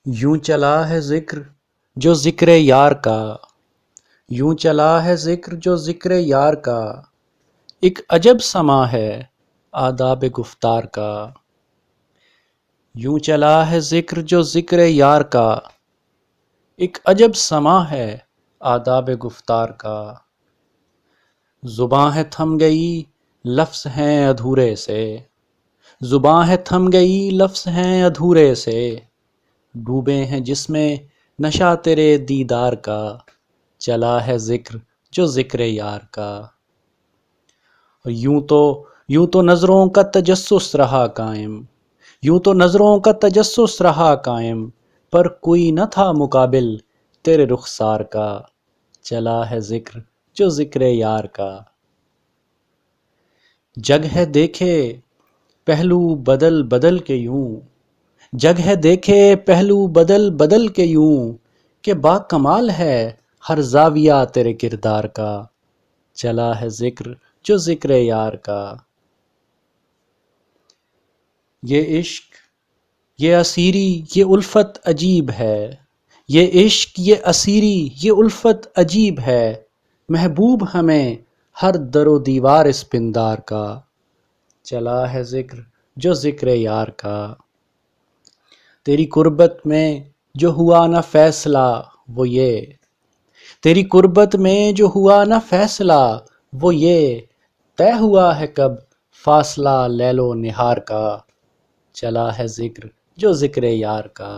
یوں چلا ہے ذکر جو ذکر یار کا، یوں چلا ہے ذکر جو ذکر یار کا، ایک عجب سما ہے آداب گفتار کا۔ یوں چلا ہے ذکر جو ذکر یار کا، ایک عجب سما ہے آداب گفتار کا۔ زباں ہے تھم گئی لفظ ہیں ادھورے سے، زباں ہے تھم گئی لفظ ہیں ادھورے سے، ڈوبے ہیں جس میں نشہ تیرے دیدار کا، چلا ہے ذکر جو ذکر یار کا۔ یوں تو نظروں کا تجسس رہا قائم، یوں تو نظروں کا تجسس رہا قائم، پر کوئی نہ تھا مقابل تیرے رخسار کا، چلا ہے ذکر جو ذکر یار کا۔ جگ ہے دیکھے پہلو بدل بدل کے یوں، جگ ہے دیکھے پہلو بدل بدل کے یوں، کہ با کمال ہے ہر زاویہ تیرے کردار کا، چلا ہے ذکر جو ذکر یار کا۔ یہ عشق یہ اسیری یہ الفت عجیب ہے، یہ عشق یہ اسیری یہ الفت عجیب ہے، محبوب ہمیں ہر در و دیوار اس پندار کا، چلا ہے ذکر جو ذکر یار کا۔ تیری قربت میں جو ہوا نہ فیصلہ وہ یہ، تیری قربت میں جو ہوا نہ فیصلہ وہ یہ، طے ہوا ہے کب فاصلہ لیل و نہار کا، چلا ہے ذکر جو ذکر یار کا۔